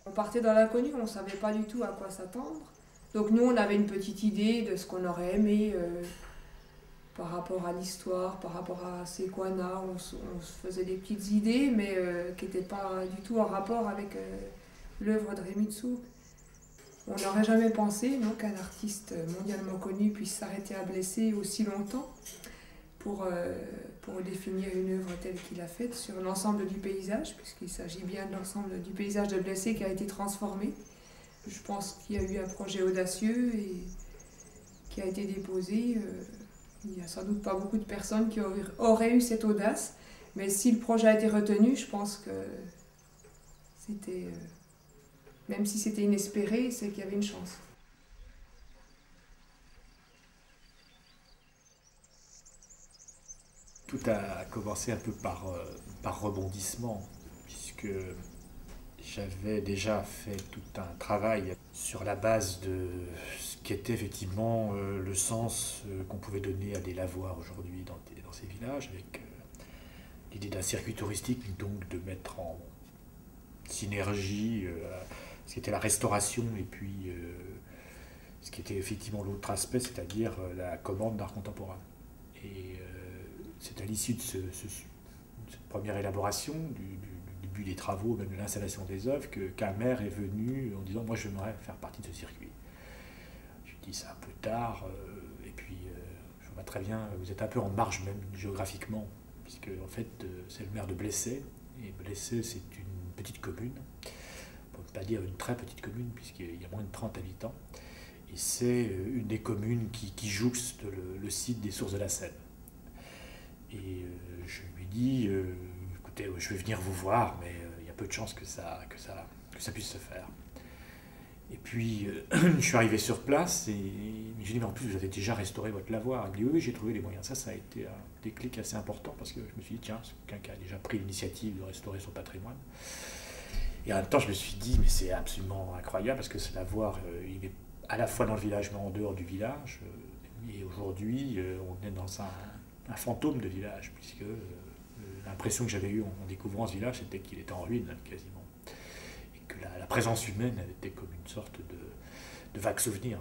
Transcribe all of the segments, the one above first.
On partait dans l'inconnu, on ne savait pas du tout à quoi s'attendre. Donc nous, on avait une petite idée de ce qu'on aurait aimé par rapport à l'histoire, par rapport à Sequana. On se faisait des petites idées, mais qui n'étaient pas du tout en rapport avec l'œuvre de Remitsu. On n'aurait jamais pensé qu'un artiste mondialement connu puisse s'arrêter à Blessé aussi longtemps pour définir une œuvre telle qu'il a faite sur l'ensemble du paysage, puisqu'il s'agit bien de l'ensemble du paysage de Blessé qui a été transformé. Je pense qu'il y a eu un projet audacieux et qui a été déposé. Il n'y a sans doute pas beaucoup de personnes qui auraient eu cette audace, mais si le projet a été retenu, je pense que c'était, même si c'était inespéré, c'est qu'il y avait une chance. Tout a commencé un peu par rebondissement, puisque j'avais déjà fait tout un travail sur la base de ce qu'était effectivement le sens qu'on pouvait donner à des lavoirs aujourd'hui dans ces villages, avec l'idée d'un circuit touristique, donc de mettre en synergie ce qui était la restauration et puis ce qui était effectivement l'autre aspect, c'est-à-dire la commande d'art contemporain. Et c'est à l'issue de cette première élaboration, du début des travaux, même de l'installation des œuvres, qu'un maire est venu en disant « moi j'aimerais faire partie de ce circuit ». Je lui dis c'est un peu tard, et puis je vois très bien, vous êtes un peu en marge même géographiquement, puisque en fait c'est le maire de Blessé, et Blessé c'est une petite commune, pour ne pas dire une très petite commune, puisqu'il y a moins de 30 habitants, et c'est une des communes qui jouxte le site des sources de la Seine. Et je lui dis, écoutez, je vais venir vous voir, mais il y a peu de chances que ça puisse se faire. Et puis, je suis arrivé sur place et je lui dis, mais en plus, vous avez déjà restauré votre lavoir. Il me dit, oui, j'ai trouvé les moyens. Ça a été un déclic assez important parce que je me suis dit, tiens, c'est quelqu'un qui a déjà pris l'initiative de restaurer son patrimoine. Et en même temps, je me suis dit, mais c'est absolument incroyable parce que ce lavoir, il est à la fois dans le village, mais en dehors du village. Et aujourd'hui, on est dans un fantôme de village, puisque l'impression que j'avais eue en découvrant ce village, c'était qu'il était en ruine, quasiment. Et que la présence humaine, elle était comme une sorte de vague souvenir.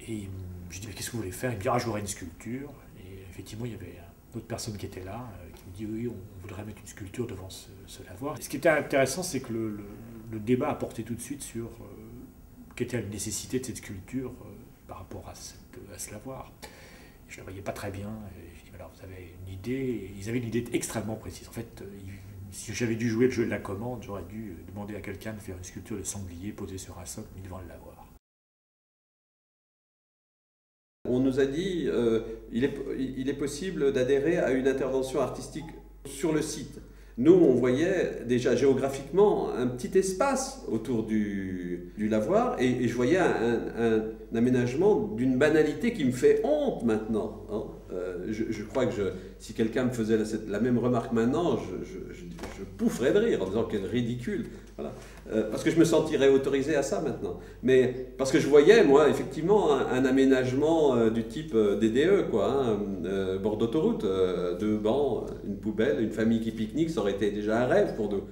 Et je dis, mais qu'est-ce que vous voulez faire? Il me dit, ah, je voudrais une sculpture. Et effectivement, il y avait une autre personne qui était là, qui me dit, oui, on voudrait mettre une sculpture devant ce lavoir. Et ce qui était intéressant, c'est que le débat a porté tout de suite sur quelle était la nécessité de cette sculpture par rapport à ce lavoir. Je ne le voyais pas très bien. Et je dis, alors vous avez une idée? Et ils avaient une idée extrêmement précise. En fait, si j'avais dû jouer le jeu de la commande, j'aurais dû demander à quelqu'un de faire une sculpture de sanglier posée sur un socle mis devant le lavoir. On nous a dit il est possible d'adhérer à une intervention artistique sur le site. Nous, on voyait déjà géographiquement un petit espace autour du lavoir et je voyais un aménagement d'une banalité qui me fait honte maintenant. Hein. Je crois que si quelqu'un me faisait la même remarque maintenant, je poufferais de rire en disant quel ridicule. Voilà. Parce que je me sentirais autorisé à ça maintenant. Mais parce que je voyais, moi, effectivement, un aménagement du type DDE, quoi, hein, bord d'autoroute, 2 bancs, une poubelle, une famille qui pique-nique, ça aurait été déjà un rêve pour nous.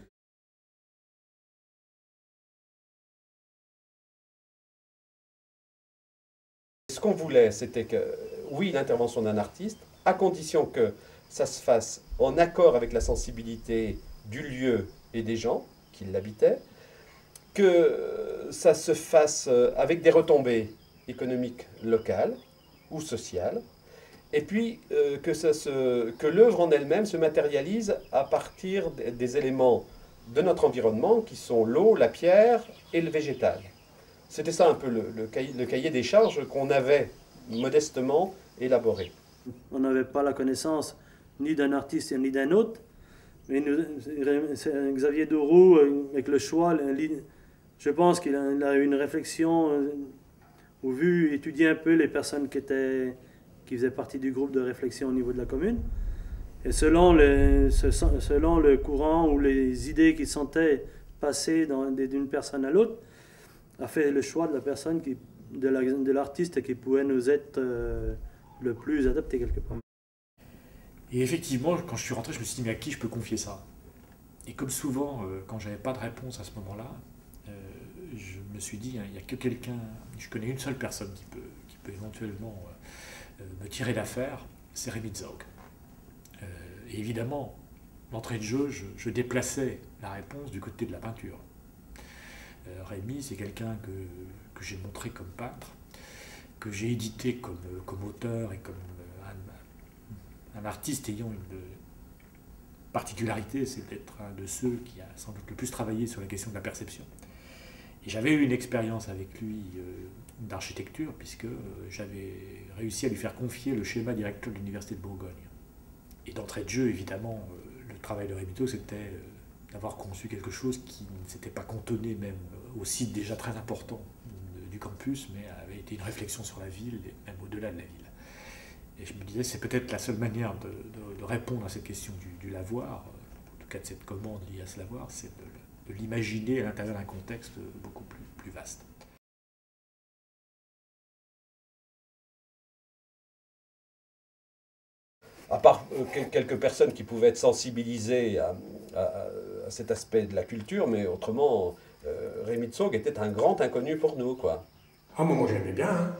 Ce qu'on voulait, c'était que, oui, l'intervention d'un artiste, à condition que ça se fasse en accord avec la sensibilité du lieu et des gens qui l'habitaient, que ça se fasse avec des retombées économiques locales ou sociales, et puis que l'œuvre en elle-même se matérialise à partir des éléments de notre environnement qui sont l'eau, la pierre et le végétal. C'était ça un peu le cahier des charges qu'on avait modestement élaboré. On n'avait pas la connaissance ni d'un artiste ni d'un autre, mais Xavier Dourou, avec le choix, je pense qu'il a eu une réflexion, ou vu, étudier un peu les personnes qui faisaient partie du groupe de réflexion au niveau de la commune. Et selon le courant ou les idées qu'il sentait passer d'une personne à l'autre, a fait le choix de la personne, de l'artiste qui pouvait nous être le plus adapté quelque part. Et effectivement, quand je suis rentré, je me suis dit, mais à qui je peux confier ça? Et comme souvent, quand j'avais pas de réponse à ce moment-là, je me suis dit, hein, il n'y a que quelqu'un, je connais une seule personne qui peut éventuellement me tirer d'affaire, c'est Rémy Zog. Et évidemment, d'entrée de jeu, je déplaçais la réponse du côté de la peinture. Rémy, c'est quelqu'un que j'ai montré comme peintre, que j'ai édité comme auteur et comme un artiste ayant une particularité, c'est d'être un de ceux qui a sans doute le plus travaillé sur la question de la perception. Et j'avais eu une expérience avec lui d'architecture, puisque j'avais réussi à lui faire confier le schéma directeur de l'Université de Bourgogne. Et d'entrée de jeu, évidemment, le travail de Rémy Zog, c'était d'avoir conçu quelque chose qui ne s'était pas cantonné même au site déjà très important du campus, mais avait été une réflexion sur la ville, et même au-delà de la ville. Et je me disais, c'est peut-être la seule manière de répondre à cette question du lavoir, en tout cas de cette commande liée à ce lavoir, c'est de l'imaginer à l'intérieur d'un contexte beaucoup plus vaste. À part quelques personnes qui pouvaient être sensibilisées à cet aspect de la culture, mais autrement, Rémy Zog était un grand inconnu pour nous, quoi. Ah, moi je l'aimais bien. Hein.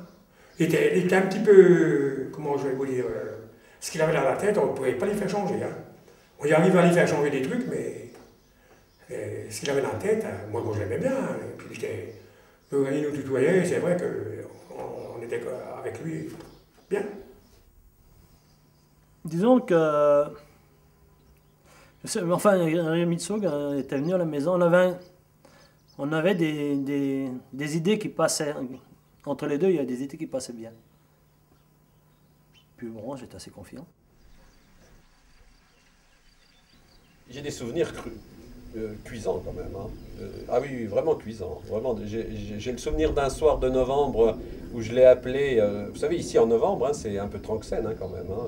Il était un petit peu, comment je vais vous dire, ce qu'il avait dans la tête, on ne pouvait pas les faire changer. Hein. On y arrive à les faire changer des trucs, mais ce qu'il avait dans la tête, moi je l'aimais bien. Hein. Et puis il nous tutoyait, c'est vrai qu'on était avec lui bien. Disons que, enfin, Rémy Zog était venu à la maison, on avait des idées qui passaient, entre les deux, il y a des idées qui passaient bien. Puis bon, j'étais assez confiant. J'ai des souvenirs cuisants quand même. Hein. Ah oui, vraiment cuisants. Vraiment, j'ai le souvenir d'un soir de novembre où je l'ai appelé. Vous savez, ici en novembre, hein, c'est un peu tranxène hein, quand même. Hein.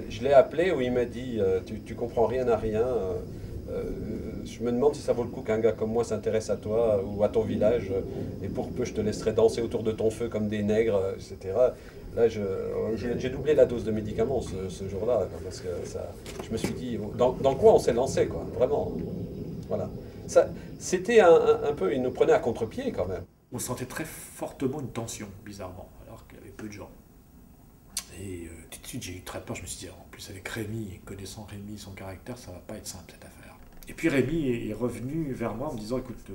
Je l'ai appelé où il m'a dit tu comprends rien à rien. Je me demande si ça vaut le coup qu'un gars comme moi s'intéresse à toi ou à ton village. Et pour peu, je te laisserai danser autour de ton feu comme des nègres, etc. Là, j'ai doublé la dose de médicaments ce jour-là, parce que je me suis dit, dans quoi on s'est lancé, quoi, vraiment. Voilà. C'était un peu, il nous prenait à contre-pied quand même. On sentait très fortement une tension, bizarrement, alors qu'il y avait peu de gens. Et tout de suite, j'ai eu très peur, je me suis dit, en plus avec Rémy, connaissant Rémy, son caractère, ça va pas être simple cette affaire. Et puis Rémy est revenu vers moi en me disant, écoute,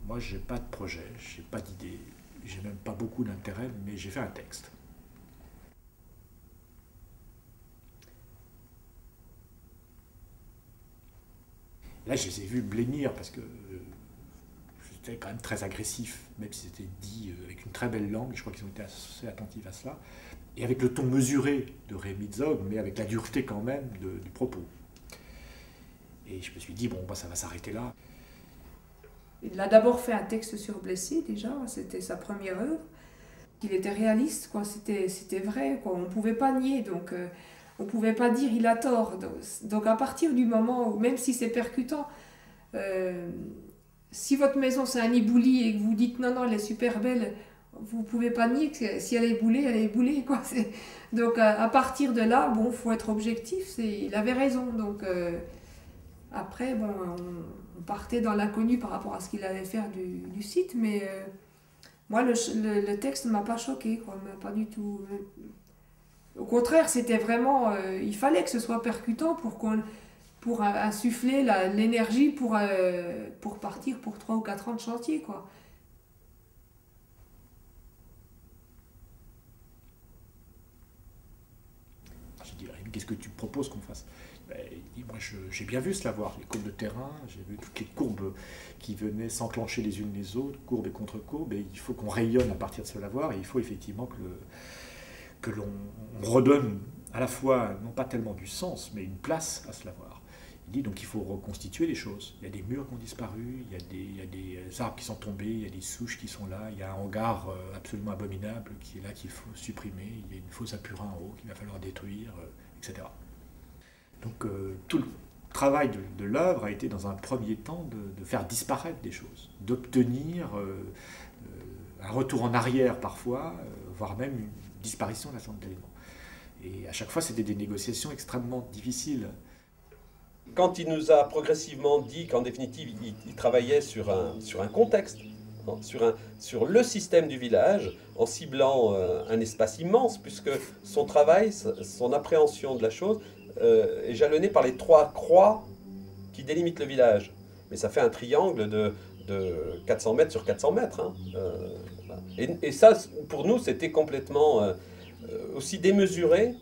moi j'ai pas de projet, j'ai pas d'idée, j'ai même pas beaucoup d'intérêt, mais j'ai fait un texte. Là, je les ai vus blêmir parce que c'était quand même très agressif, même si c'était dit avec une très belle langue, je crois qu'ils ont été assez attentifs à cela, et avec le ton mesuré de Rémy Zog, mais avec la dureté quand même du propos. Et je me suis dit, bon, bah, ça va s'arrêter là. Il a d'abord fait un texte sur Blessé, déjà, c'était sa première œuvre. Il était réaliste, quoi. C'était vrai, quoi. On ne pouvait pas nier, donc on ne pouvait pas dire il a tort. Donc à partir du moment où, même si c'est percutant, si votre maison c'est un ébouli et que vous dites non, elle est super belle, vous ne pouvez pas nier que si elle est éboulée, quoi. Donc à partir de là, bon, il faut être objectif, il avait raison. Donc après, bon, on partait dans l'inconnu par rapport à ce qu'il allait faire du site, mais moi, le texte ne m'a pas choqué, quoi, pas du tout. Au contraire, c'était vraiment... il fallait que ce soit percutant pour insuffler l'énergie pour partir pour 3 ou 4 ans de chantier, quoi. J'ai dit, Rémy, qu'est-ce que tu proposes qu'on fasse? Il dit, moi j'ai bien vu ce lavoir, les courbes de terrain, j'ai vu toutes les courbes qui venaient s'enclencher les unes les autres, courbes et contre-courbes, et il faut qu'on rayonne à partir de ce lavoir, et il faut effectivement que l'on redonne à la fois, non pas tellement du sens, mais une place à ce lavoir. Il dit donc il faut reconstituer les choses. Il y a des murs qui ont disparu, il y a des arbres qui sont tombés, il y a des souches qui sont là, il y a un hangar absolument abominable qui est là qu'il faut supprimer, il y a une fosse à purin en haut qu'il va falloir détruire, etc. Donc tout le travail de l'œuvre a été dans un premier temps de faire disparaître des choses, d'obtenir un retour en arrière parfois, voire même une disparition d'un certain nombre d'éléments. Et à chaque fois, c'était des négociations extrêmement difficiles. Quand il nous a progressivement dit qu'en définitive, il travaillait sur un contexte, sur le système du village, en ciblant un espace immense, puisque son travail, son appréhension de la chose est jalonné par les 3 croix qui délimitent le village. Mais ça fait un triangle de 400 mètres sur 400 mètres. Hein. Et ça, pour nous, c'était complètement aussi démesuré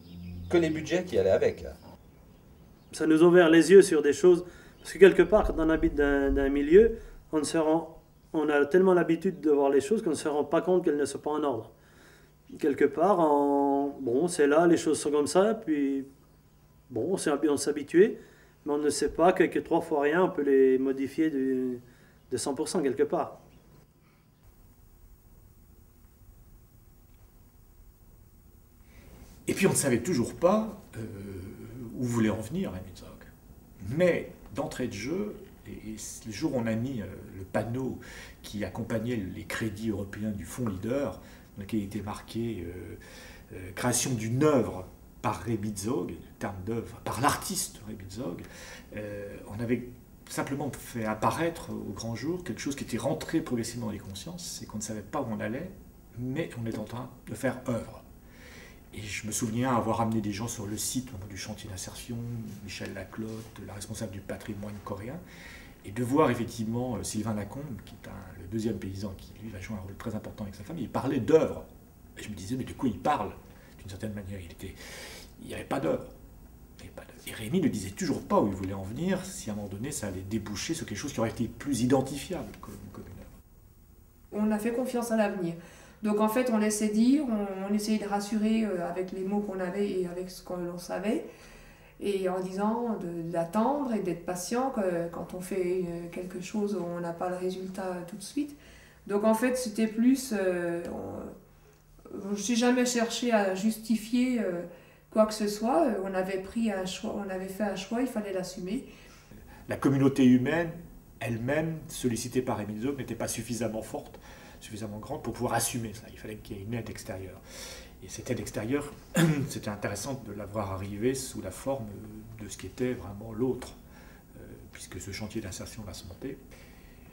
que les budgets qui allaient avec. Ça nous a ouvert les yeux sur des choses, parce que quelque part, quand on habite d'un milieu, on a tellement l'habitude de voir les choses qu'on ne se rend pas compte qu'elles ne sont pas en ordre. Quelque part, bon, c'est là, les choses sont comme ça, puis bon, on s'habitue, mais on ne sait pas que 3 fois rien, on peut les modifier de 100% quelque part. Et puis on ne savait toujours pas où voulait en venir Rémy Zog. Mais d'entrée de jeu, et le jour où on a mis le panneau qui accompagnait les crédits européens du fonds Leader, dans lequel il était marqué création d'une œuvre par Rémy Zog, le terme d'œuvre, par l'artiste Rémy Zog, on avait simplement fait apparaître au grand jour quelque chose qui était rentré progressivement dans les consciences, c'est qu'on ne savait pas où on allait, mais on était en train de faire œuvre. Et je me souviens avoir amené des gens sur le site au moment du chantier d'insertion, Michel Laclotte, la responsable du patrimoine coréen, et de voir effectivement Sylvain Lacombe, qui est le deuxième paysan qui lui va jouer un rôle très important avec sa femme, il parlait d'œuvre. Et je me disais, mais de quoi il parle? D'une certaine manière, il n'y avait pas d'œuvre. Et Rémy ne disait toujours pas où il voulait en venir, si à un moment donné ça allait déboucher sur quelque chose qui aurait été plus identifiable comme une œuvre. On a fait confiance à l'avenir. Donc en fait, on laissait dire, on essayait de rassurer avec les mots qu'on avait et avec ce qu'on savait, et en disant d'attendre et d'être patient, que quand on fait quelque chose, on n'a pas le résultat tout de suite. Donc en fait, c'était plus... je n'ai jamais cherché à justifier quoi que ce soit. On avait pris un choix, on avait fait un choix, il fallait l'assumer. La communauté humaine, elle-même, sollicitée par Rémy Zog, n'était pas suffisamment forte, suffisamment grande pour pouvoir assumer ça. Il fallait qu'il y ait une aide extérieure. Et cette aide extérieure, c'était intéressant de la voir arriver sous la forme de ce qui était vraiment l'autre, puisque ce chantier d'insertion va se monter.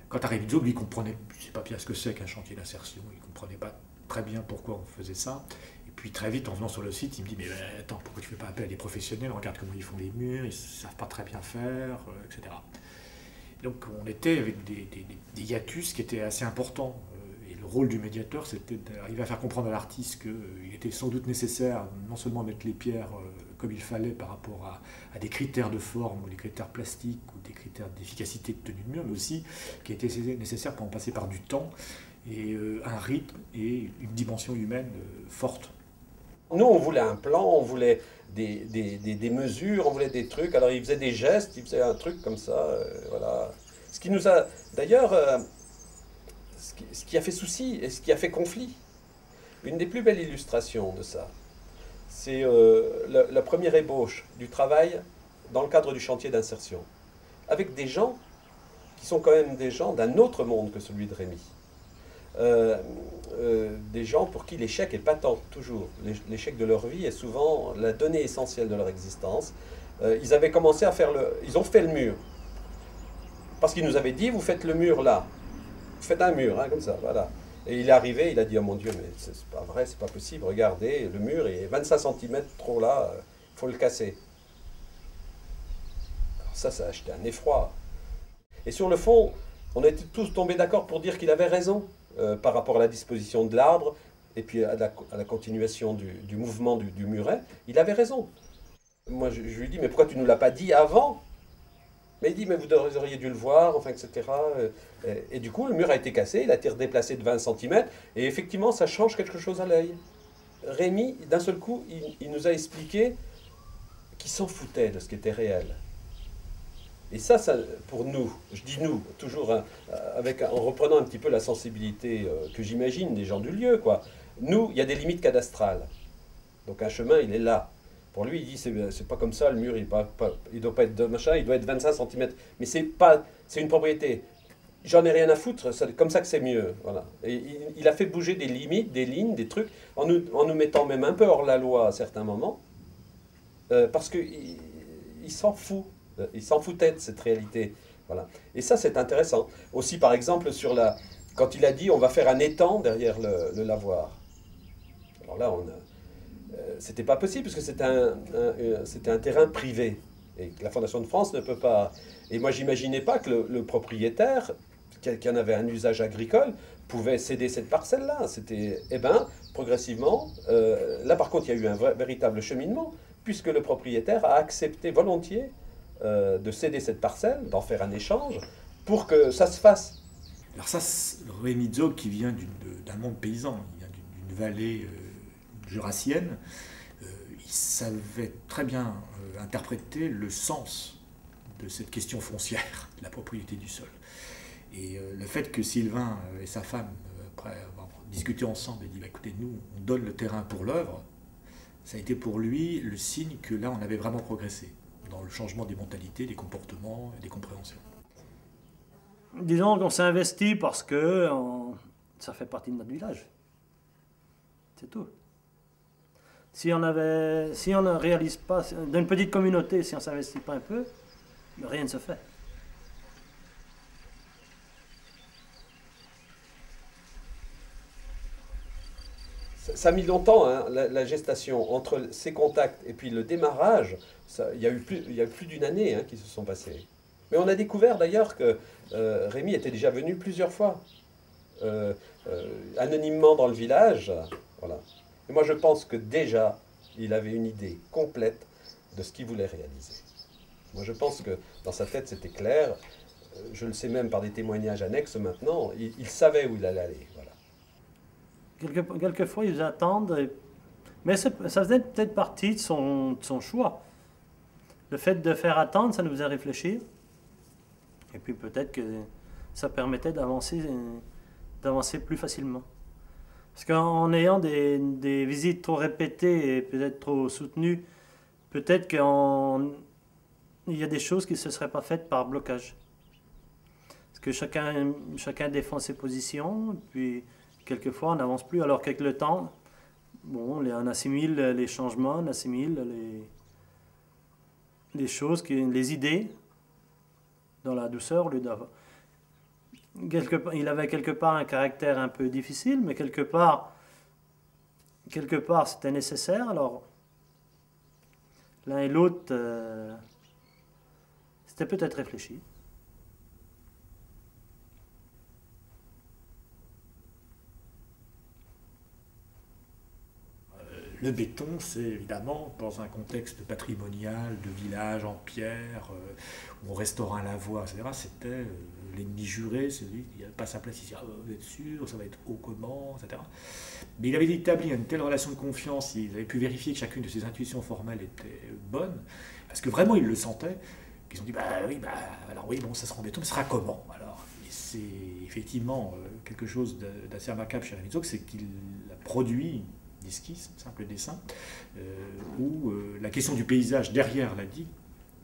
Quant à Rémy Zog, lui, il comprenait, je ne sais pas bien ce que c'est qu'un chantier d'insertion, il ne comprenait pas très bien pourquoi on faisait ça. Et puis très vite, en venant sur le site, il me dit « Mais attends, pourquoi tu ne fais pas appel à des professionnels? Regarde comment ils font les murs, ils ne savent pas très bien faire, etc. » Donc on était avec des hiatus qui étaient assez importants. Le rôle du médiateur, c'était d'arriver à faire comprendre à l'artiste qu'il était sans doute nécessaire non seulement mettre les pierres comme il fallait par rapport à des critères de forme ou des critères plastiques ou des critères d'efficacité de tenue de mur, mais aussi qu'il était nécessaire pour en passer par du temps et un rythme et une dimension humaine forte. Nous, on voulait un plan, on voulait des mesures, on voulait des trucs. Alors, il faisait des gestes, il faisait un truc comme ça, voilà. Ce qui nous a, d'ailleurs... ce qui a fait souci et ce qui a fait conflit. Une des plus belles illustrations de ça, c'est la première ébauche du travail dans le cadre du chantier d'insertion, avec des gens qui sont quand même des gens d'un autre monde que celui de Rémy. Des gens pour qui l'échec est patent, toujours. L'échec de leur vie est souvent la donnée essentielle de leur existence. Ils avaient commencé à faire ils ont fait le mur. Parce qu'ils nous avaient dit, vous faites le mur là. Vous faites un mur, hein, comme ça, voilà. Et il est arrivé, il a dit, oh mon Dieu, mais c'est pas vrai, c'est pas possible, regardez, le mur est 25 cm trop là, il faut le casser. Alors ça a acheté un effroi. Et sur le fond, on était tous tombés d'accord pour dire qu'il avait raison par rapport à la disposition de l'arbre et puis à la continuation du mouvement du muret. Il avait raison. Moi, je lui dis, mais pourquoi tu ne nous l'as pas dit avant ? Mais il dit, mais vous auriez dû le voir, enfin, etc. Et du coup, le mur a été cassé, il a été redéplacé de 20 cm, et effectivement, ça change quelque chose à l'œil. Rémy, d'un seul coup, il nous a expliqué qu'il s'en foutait de ce qui était réel. Et ça, pour nous, je dis nous, toujours en reprenant un petit peu la sensibilité que j'imagine des gens du lieu, quoi. Nous, il y a des limites cadastrales. Donc un chemin, il est là. Pour lui, il dit, c'est pas comme ça, le mur, il doit pas être de machin, il doit être 25 cm. Mais c'est une propriété. J'en ai rien à foutre, c'est comme ça que c'est mieux. Voilà. Et il a fait bouger des limites, des lignes, des trucs, en nous mettant même un peu hors la loi à certains moments, parce qu'il s'en fout. Il s'en foutait de cette réalité. Voilà. Et ça, c'est intéressant. Aussi, par exemple, quand il a dit on va faire un étang derrière le lavoir. Alors là, c'était pas possible parce que c'était un terrain privé. Et la Fondation de France ne peut pas... Et moi, j'imaginais pas que le propriétaire, qui en avait un usage agricole, pouvait céder cette parcelle-là. C'était... Eh bien, progressivement, là par contre, il y a eu un véritable cheminement, puisque le propriétaire a accepté volontiers de céder cette parcelle, d'en faire un échange, pour que ça se fasse. Alors ça, Rémy Zog, qui vient d'un monde paysan, il vient d'une vallée jurassienne, il savait très bien interpréter le sens de cette question foncière, de la propriété du sol. Et le fait que Sylvain et sa femme, après avoir discuté ensemble, aient dit bah, écoutez, nous, on donne le terrain pour l'œuvre, ça a été pour lui le signe que là, on avait vraiment progressé dans le changement des mentalités, des comportements et des compréhensions. Disons qu'on s'est investi parce que ça fait partie de notre village. C'est tout. Si on ne réalise pas, dans une petite communauté, si on ne s'investit pas un peu, rien ne se fait. Ça a mis longtemps, hein, la gestation, entre ces contacts et puis le démarrage. Il y a eu plus d'une année qui se sont passées. Mais on a découvert d'ailleurs que Rémy était déjà venu plusieurs fois, anonymement dans le village. Voilà. Et moi je pense que déjà, il avait une idée complète de ce qu'il voulait réaliser. Moi je pense que dans sa tête c'était clair, je le sais même par des témoignages annexes maintenant, il savait où il allait aller. Voilà. Quelquefois, ils attendent, mais ça faisait peut-être partie de son choix. Le fait de faire attendre, ça nous faisait réfléchir. Et puis peut-être que ça permettait d'avancer plus facilement. Parce qu'en ayant des visites trop répétées et peut-être trop soutenues, peut-être qu'il y a des choses qui ne se seraient pas faites par blocage. Parce que chacun défend ses positions, puis quelquefois, on n'avance plus, alors qu'avec le temps, bon, on assimile les changements, on assimile les choses, les idées, dans la douceur. Il avait quelque part un caractère un peu difficile, mais quelque part c'était nécessaire. Alors, l'un et l'autre, c'était peut-être réfléchi. Le béton, c'est évidemment, dans un contexte patrimonial, de village en pierre, où on restaure un lavoir, etc., c'était l'ennemi juré, celui qui n'a pas sa place ici. Ah, vous êtes sûr, ça va être haut comment, etc. Mais il avait établi une telle relation de confiance, il avait pu vérifier que chacune de ses intuitions formelles était bonne, parce que vraiment il le sentait, qu'ils ont dit, alors oui, bon, ça sera en béton, mais ça sera comment alors? Et c'est effectivement quelque chose d'assez remarquable chez Rémy Zog, c'est qu'il a produit d'esquisse, simple dessin, où la question du paysage derrière la digue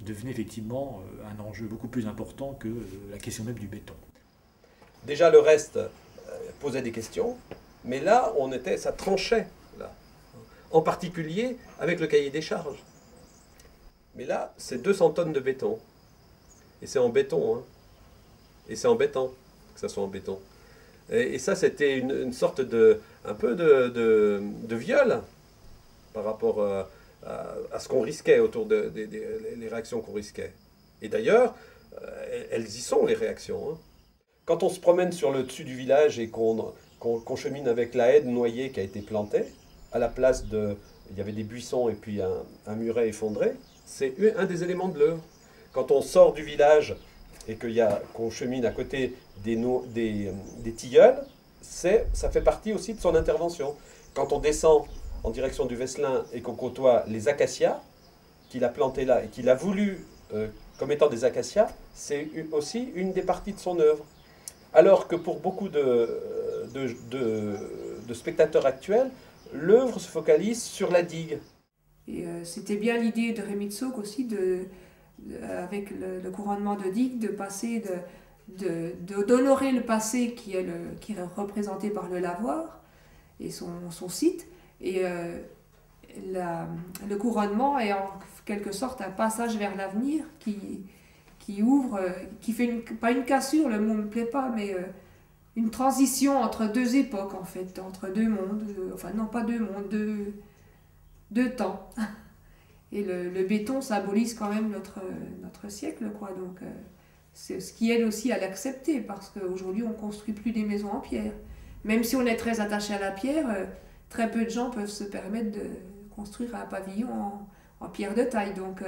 devenait effectivement un enjeu beaucoup plus important que la question même du béton. Déjà le reste posait des questions, mais là ça tranchait, là. En particulier avec le cahier des charges. Mais là, c'est 200 tonnes de béton. Et c'est en béton, hein. Et c'est embêtant que ça soit en béton. Et ça, c'était une sorte un peu de viol par rapport à ce qu'on risquait autour les réactions qu'on risquait. Et d'ailleurs, elles y sont, les réactions. Hein. Quand on se promène sur le dessus du village et qu'on chemine avec la haie noyée qui a été plantée, à la place il y avait des buissons et puis un muret effondré, c'est un des éléments de l'œuvre. Quand on sort du village et qu'on chemine à côté des tilleuls, ça fait partie aussi de son intervention. Quand on descend en direction du Vesselin et qu'on côtoie les acacias qu'il a plantés là et qu'il a voulu comme étant des acacias, c'est aussi une des parties de son œuvre. Alors que pour beaucoup de spectateurs actuels, l'œuvre se focalise sur la digue. Et c'était bien l'idée de Rémy Zog aussi, avec le couronnement de digue, de passer d'honorer le passé qui est représenté par le lavoir et son site, et le couronnement est en quelque sorte un passage vers l'avenir qui ouvre, qui fait pas une cassure, le mot ne me plaît pas, mais une transition entre deux époques en fait, entre deux mondes, enfin non pas deux mondes, deux temps. Et le béton symbolise quand même notre siècle, quoi. Donc c'est ce qui aide aussi à l'accepter, parce qu'aujourd'hui on ne construit plus des maisons en pierre. Même si on est très attaché à la pierre, très peu de gens peuvent se permettre de construire un pavillon en pierre de taille. Donc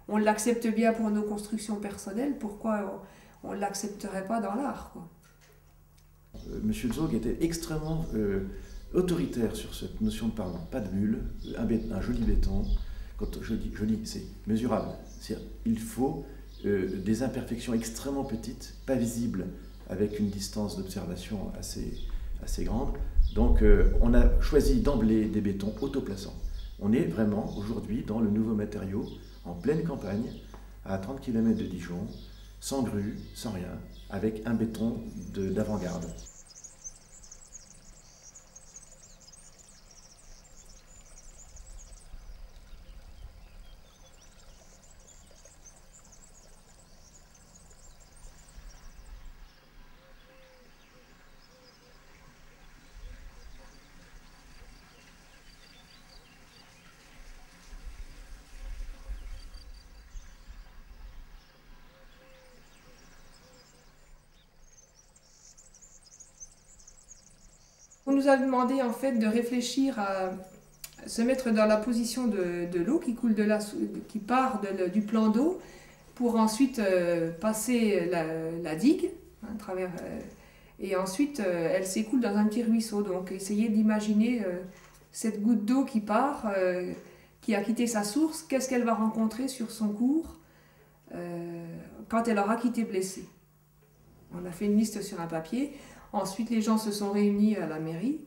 on l'accepte bien pour nos constructions personnelles, pourquoi on ne l'accepterait pas dans l'art, quoi. Monsieur Zog était extrêmement autoritaire sur cette notion de parlement. Pas de bulle, un joli béton. Quand je dis joli, c'est mesurable. Il faut des imperfections extrêmement petites, pas visibles, avec une distance d'observation assez grande. Donc on a choisi d'emblée des bétons autoplaçants. On est vraiment aujourd'hui dans le nouveau matériau, en pleine campagne, à 30 km de Dijon, sans grue, sans rien, avec un béton d'avant-garde. On nous a demandé en fait de réfléchir à se mettre dans la position de l'eau qui coule qui part du plan d'eau pour ensuite passer la digue à travers, et ensuite elle s'écoule dans un petit ruisseau. Donc essayer d'imaginer cette goutte d'eau qui part, qui a quitté sa source, qu'est-ce qu'elle va rencontrer sur son cours quand elle aura quitté Blessé. On a fait une liste sur un papier. Ensuite, les gens se sont réunis à la mairie,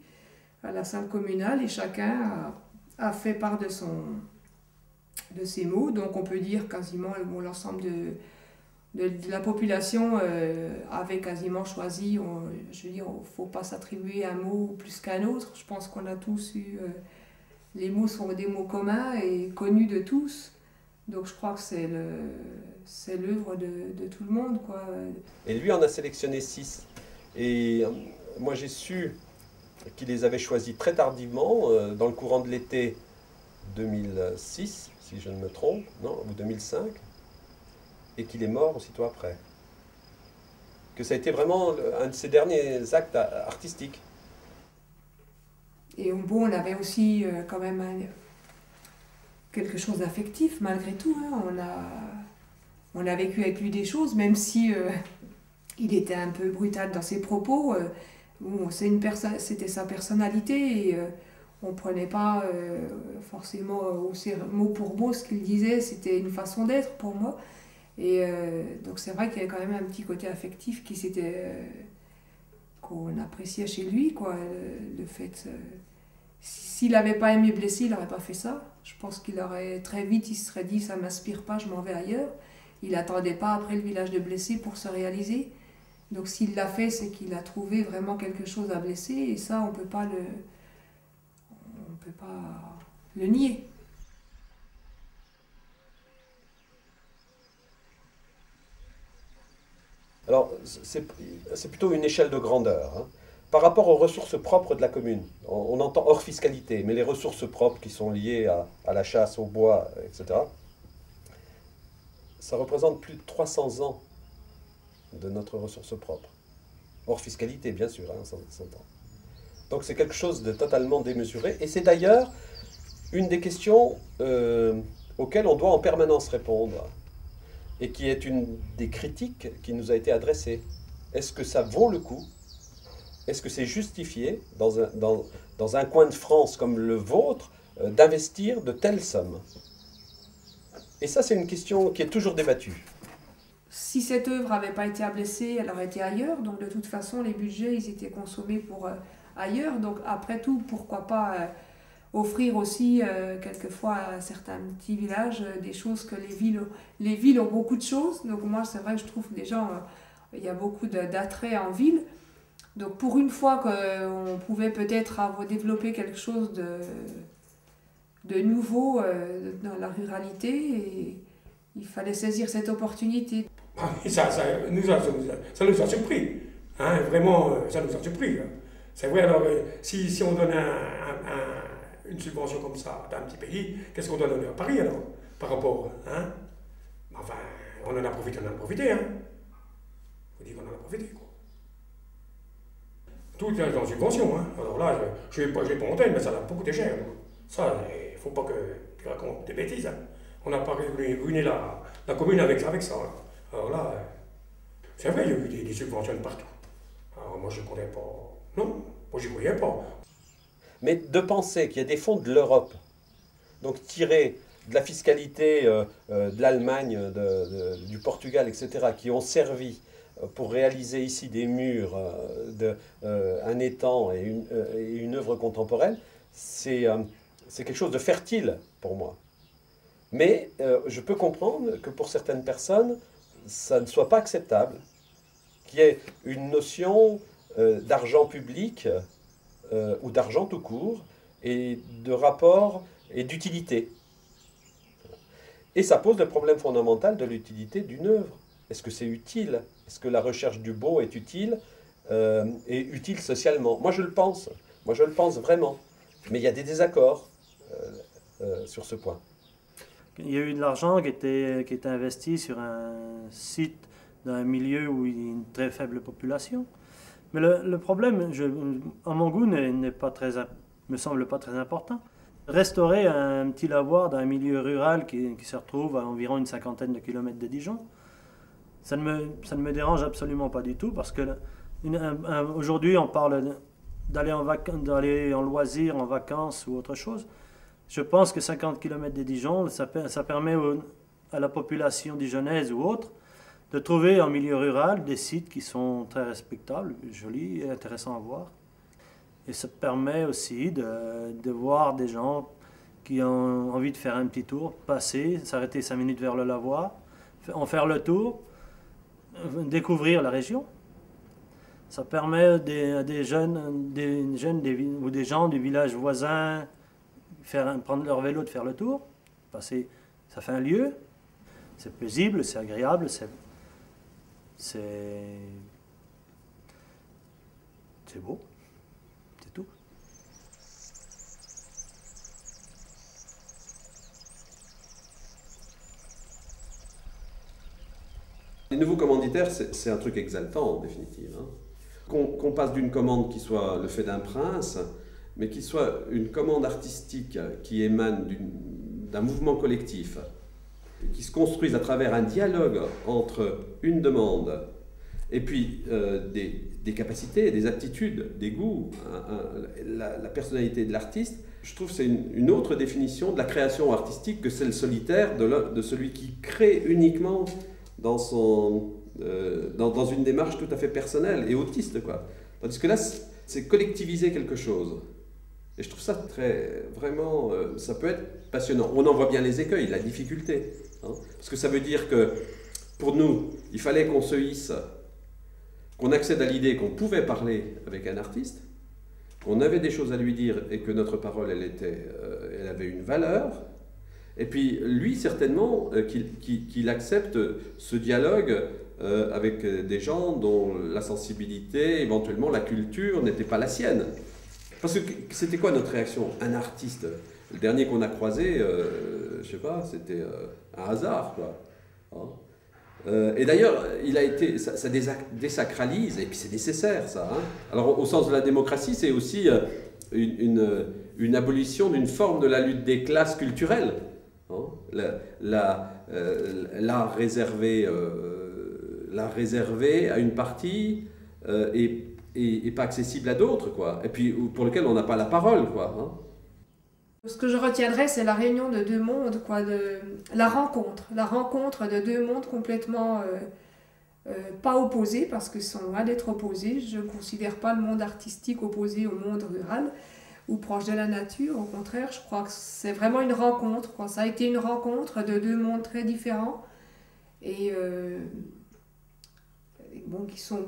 à la salle communale, et chacun a fait part de ses mots. Donc on peut dire quasiment l'ensemble de la population avait quasiment choisi. Je veux dire, il ne faut pas s'attribuer un mot plus qu'un autre. Je pense qu'on a tous eu... les mots sont des mots communs et connus de tous. Donc je crois que c'est l'œuvre de tout le monde, quoi. Et lui en a sélectionné 6. Et moi j'ai su qu'il les avait choisis très tardivement, dans le courant de l'été 2006, si je ne me trompe, non, ou 2005, et qu'il est mort aussitôt après. Que ça a été vraiment un de ses derniers actes artistiques. Et bon, on avait aussi quand même quelque chose d'affectif malgré tout, hein. On a vécu avec lui des choses, même si... il était un peu brutal dans ses propos. Bon, c'était sa personnalité et on ne prenait pas forcément mot pour mot ce qu'il disait. C'était une façon d'être pour moi. Et donc c'est vrai qu'il y avait quand même un petit côté affectif qu'on appréciait chez lui, quoi. Le fait, s'il n'avait pas aimé Blessé, il n'aurait pas fait ça. Je pense qu'il aurait très vite, il se serait dit ça ne m'inspire pas, je m'en vais ailleurs. Il n'attendait pas après le village de Blessé pour se réaliser. Donc s'il l'a fait, c'est qu'il a trouvé vraiment quelque chose à Blessé, et ça, on ne peut pas le nier. Alors, c'est plutôt une échelle de grandeur, hein. Par rapport aux ressources propres de la commune, on entend hors fiscalité, mais les ressources propres qui sont liées à la chasse, au bois, etc., ça représente plus de 300 ans de notre ressource propre. Hors fiscalité, bien sûr, hein, on s'entend. Donc c'est quelque chose de totalement démesuré. Et c'est d'ailleurs une des questions auxquelles on doit en permanence répondre. Et qui est une des critiques qui nous a été adressée. Est-ce que ça vaut le coup? Est-ce que c'est justifié, dans un coin de France comme le vôtre, d'investir de telles sommes? Et ça, c'est une question qui est toujours débattue. Si cette œuvre n'avait pas été à Blessé, elle aurait été ailleurs. Donc de toute façon, les budgets, ils étaient consommés pour ailleurs. Donc après tout, pourquoi pas offrir aussi quelquefois à certains petits villages des choses que les villes ont beaucoup de choses. Donc moi, c'est vrai que je trouve déjà, il y a beaucoup d'attrait en ville. Donc pour une fois qu'on pouvait peut-être développer quelque chose de nouveau dans la ruralité et il fallait saisir cette opportunité. Ça nous a surpris, hein, vraiment, ça nous a surpris. Hein. C'est vrai, alors, si on donne une subvention comme ça dans un petit pays, qu'est-ce qu'on doit donner à Paris alors, par rapport, hein? Enfin, on en a profité, hein. Faut dire qu'on en a profité, quoi. Tout est en subvention, hein. Alors là, je vais pas antenne, mais ça a beaucoup coûté cher. Ça, il ne faut pas que tu racontes des bêtises, hein. On n'a pas ruiné la commune avec ça. Hein. Alors là, c'est vrai, il y a eu des subventions de partout. Alors moi, je ne connais pas. Non, moi, je n'y croyais pas. Mais de penser qu'il y a des fonds de l'Europe, donc tirés de la fiscalité de l'Allemagne, du Portugal, etc., qui ont servi pour réaliser ici des murs, un étang et une œuvre contemporaine, c'est quelque chose de fertile pour moi. Mais je peux comprendre que pour certaines personnes, ça ne soit pas acceptable, qu'il y ait une notion d'argent public ou d'argent tout court, et de rapport et d'utilité. Et ça pose le problème fondamental de l'utilité d'une œuvre. Est-ce que c'est utile? Est-ce que la recherche du beau est utile et utile socialement? Moi je le pense vraiment. Mais il y a des désaccords sur ce point. Il y a eu de l'argent qui était investi sur un site dans un milieu où il y a une très faible population. Mais le problème, à mon goût, me semble pas très important. Restaurer un petit lavoir dans un milieu rural qui se retrouve à environ une 50aine de kilomètres de Dijon, ça ne me dérange absolument pas du tout, parce que aujourd'hui on parle d'aller en loisir, en vacances ou autre chose. Je pense que 50 km de Dijon, ça permet à la population dijonnaise ou autre de trouver en milieu rural des sites qui sont très respectables, jolis et intéressants à voir. Et ça permet aussi de voir des gens qui ont envie de faire un petit tour, passer, s'arrêter 5 minutes vers le lavoir, en faire le tour, découvrir la région. Ça permet à des jeunes ou des gens du village voisin prendre leur vélo de faire le tour. Passer, ça fait un lieu, c'est paisible, c'est agréable, c'est beau, c'est tout. Les nouveaux commanditaires, c'est un truc exaltant en définitive. Hein. Qu'on passe d'une commande qui soit le fait d'un prince, mais qui soit une commande artistique qui émane d'un mouvement collectif, qui se construise à travers un dialogue entre une demande et puis des capacités, des aptitudes, des goûts, la personnalité de l'artiste. Je trouve que c'est une autre définition de la création artistique que celle solitaire de celui qui crée uniquement dans une démarche tout à fait personnelle et autiste, quoi. Tandis que là, c'est collectiviser quelque chose. Et je trouve ça vraiment, ça peut être passionnant. On en voit bien les écueils, la difficulté. Hein, parce que ça veut dire que, pour nous, il fallait qu'on se hisse, qu'on accède à l'idée qu'on pouvait parler avec un artiste, qu'on avait des choses à lui dire et que notre parole, elle avait une valeur. Et puis, lui, certainement, qu'il accepte ce dialogue avec des gens dont la sensibilité, éventuellement la culture, n'était pas la sienne. Parce que c'était quoi notre réaction? Un artiste, le dernier qu'on a croisé, je sais pas, c'était un hasard, quoi. Hein, et d'ailleurs, ça désacralise, et puis c'est nécessaire, ça. Hein. Alors, au sens de la démocratie, c'est aussi une abolition d'une forme de la lutte des classes culturelles. Hein. L'art réservé à une partie et pas accessible à d'autres, quoi. Et puis pour lequel on n'a pas la parole, quoi. Hein. Ce que je retiendrai, c'est la réunion de deux mondes, quoi, la rencontre de deux mondes complètement pas opposés, parce que sont loin d'être opposés. Je ne considère pas le monde artistique opposé au monde rural ou proche de la nature. Au contraire, je crois que c'est vraiment une rencontre, quoi. Ça a été une rencontre de deux mondes très différents et bon, qui sont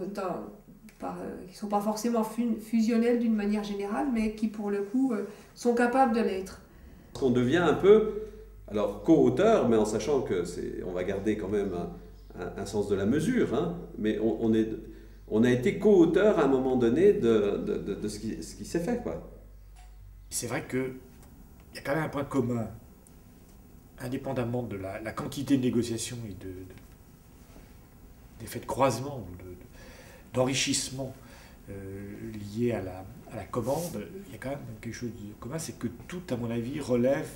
pas forcément fusionnels d'une manière générale, mais qui pour le coup sont capables de l'être. On devient un peu, alors co-auteur, mais en sachant que on va garder quand même un sens de la mesure, hein, mais on a été co-auteur à un moment donné de ce qui s'est fait, quoi. C'est vrai qu'il y a quand même un point commun, indépendamment de la quantité de négociations et d'effets de croisement, d'enrichissement liés à la commande. Il y a quand même quelque chose de commun, c'est que tout, à mon avis, relève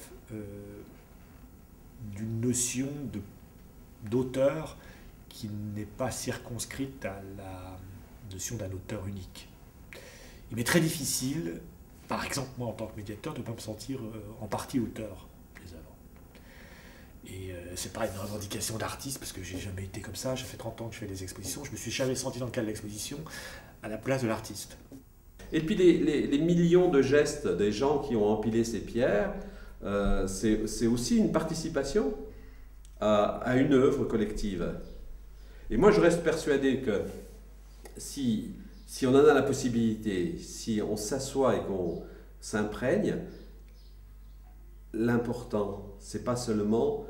d'une notion d'auteur qui n'est pas circonscrite à la notion d'un auteur unique. Il m'est très difficile, par exemple, moi en tant que médiateur, de ne pas me sentir en partie auteur des œuvres. Et c'est pas une revendication d'artiste, parce que j'ai jamais été comme ça, ça fait 30 ans que je fais des expositions, je me suis jamais senti dans le cadre de l'exposition à la place de l'artiste. Et puis les millions de gestes des gens qui ont empilé ces pierres, c'est aussi une participation à une œuvre collective. Et moi je reste persuadé que si on en a la possibilité, si on s'assoit et qu'on s'imprègne, l'important, c'est pas seulement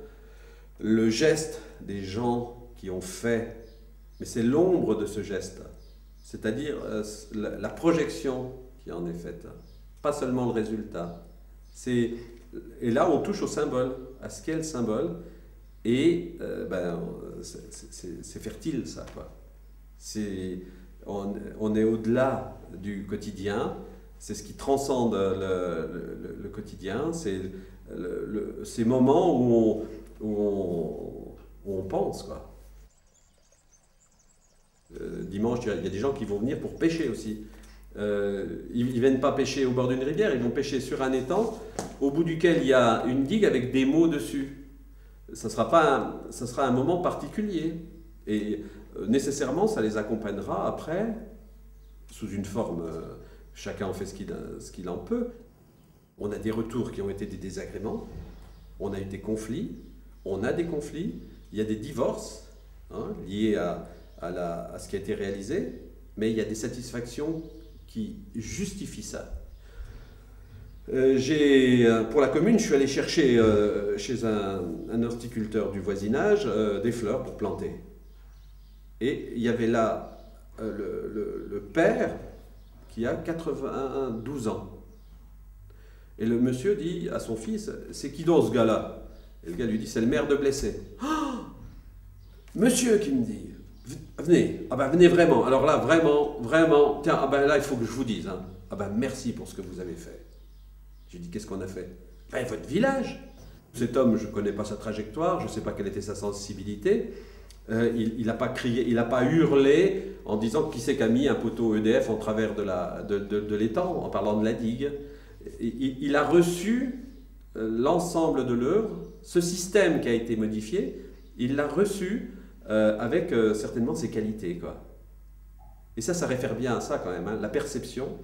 le geste des gens qui ont fait, mais c'est l'ombre de ce geste, c'est-à-dire la projection qui en est faite, pas seulement le résultat. Et là on touche au symbole, à ce qu'est le symbole, et c'est fertile ça, quoi. On est au-delà du quotidien, c'est ce qui transcende le quotidien, c'est ces moments où on pense, quoi. Dimanche, il y a des gens qui vont venir pour pêcher aussi. Ils ne viennent pas pêcher au bord d'une rivière, ils vont pêcher sur un étang au bout duquel il y a une digue avec des mots dessus. Ça sera un moment particulier. Et nécessairement, ça les accompagnera après, sous une forme, chacun en fait ce qu'il en peut. On a des retours qui ont été des désagréments, on a eu des conflits, on a des conflits, il y a des divorces liés à ce qui a été réalisé, mais il y a des satisfactions qui justifient ça. Pour la commune, je suis allé chercher chez un horticulteur du voisinage des fleurs pour planter. Et il y avait là le père qui a 92 ans. Et le monsieur dit à son fils, c'est qui donc ce gars-là? Et le gars lui dit, c'est le maire de Blessé. Oh, monsieur, qui me dit, venez, ah ben venez vraiment, alors là vraiment, tiens, ah ben là il faut que je vous dise, hein. Ah ben merci pour ce que vous avez fait. J'ai dit, qu'est-ce qu'on a fait? Ben votre village. Cet homme, je ne connais pas sa trajectoire, je ne sais pas quelle était sa sensibilité. Il n'a pas crié, il n'a pas hurlé en disant qui c'est qui a mis un poteau EDF en travers de l'étang, en parlant de la digue. Il a reçu l'ensemble de l'œuvre, ce système qui a été modifié, il l'a reçu avec certainement ses qualités, quoi. Et ça réfère bien à ça quand même, hein, la perception.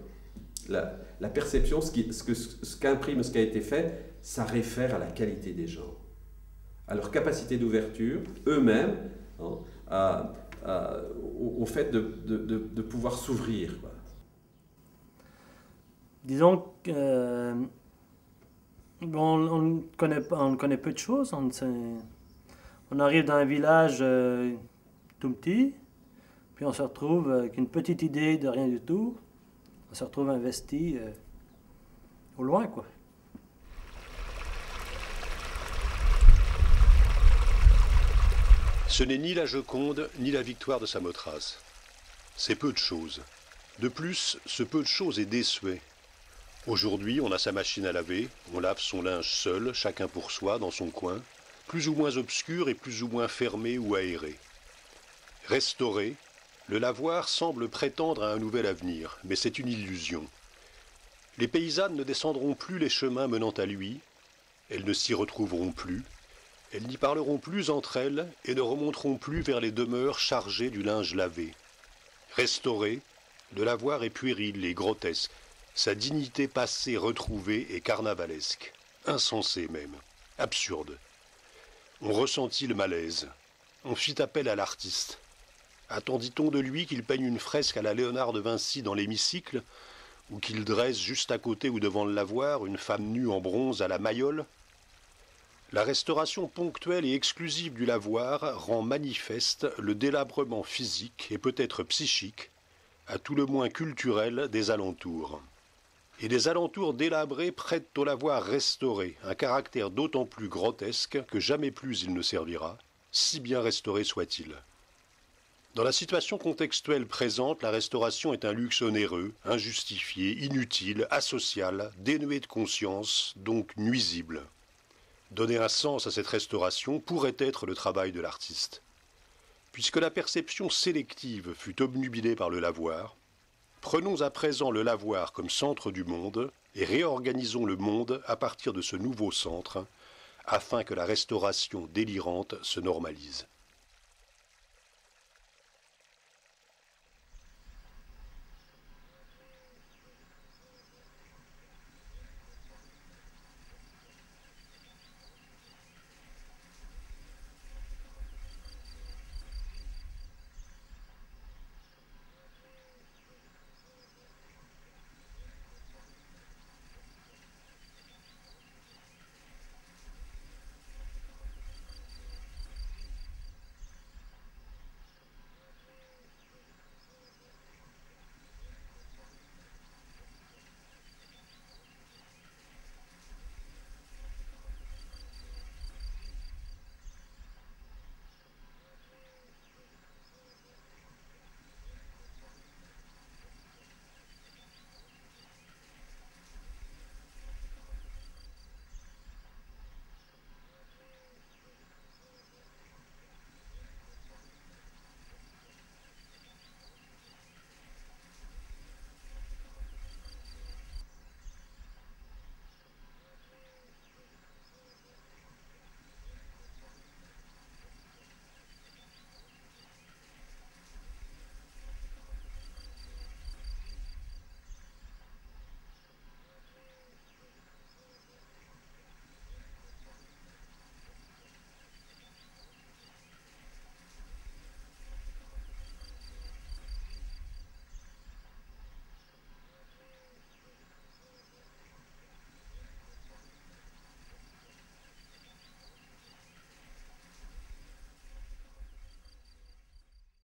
La perception, ce qu'imprime, ce qui a été fait, ça réfère à la qualité des gens, à leur capacité d'ouverture, eux-mêmes, hein, au fait de pouvoir s'ouvrir, quoi. Disons qu'on connaît peu de choses. On arrive dans un village tout petit, puis on se retrouve avec une petite idée de rien du tout. On se retrouve investi au loin, quoi. Ce n'est ni la Joconde, ni la victoire de Samothrace. C'est peu de choses. De plus, ce peu de choses est désuet. Aujourd'hui, on a sa machine à laver, on lave son linge seul, chacun pour soi, dans son coin, plus ou moins obscur et plus ou moins fermé ou aéré. Restauré, le lavoir semble prétendre à un nouvel avenir, mais c'est une illusion. Les paysannes ne descendront plus les chemins menant à lui, elles ne s'y retrouveront plus, elles n'y parleront plus entre elles et ne remonteront plus vers les demeures chargées du linge lavé. Restauré, le lavoir est puéril et grotesque, sa dignité passée retrouvée est carnavalesque, insensée même, absurde. On ressentit le malaise, on fit appel à l'artiste. Attendit-on de lui qu'il peigne une fresque à la Léonard de Vinci dans l'hémicycle, ou qu'il dresse juste à côté ou devant le lavoir une femme nue en bronze à la Mayol, la restauration ponctuelle et exclusive du lavoir rend manifeste le délabrement physique et peut-être psychique, à tout le moins culturel, des alentours. Et des alentours délabrés prêtent au lavoir restauré un caractère d'autant plus grotesque que jamais plus il ne servira, si bien restauré soit-il. Dans la situation contextuelle présente, la restauration est un luxe onéreux, injustifié, inutile, asocial, dénué de conscience, donc nuisible. Donner un sens à cette restauration pourrait être le travail de l'artiste. Puisque la perception sélective fut obnubilée par le lavoir, prenons à présent le lavoir comme centre du monde et réorganisons le monde à partir de ce nouveau centre, afin que la restauration délirante se normalise.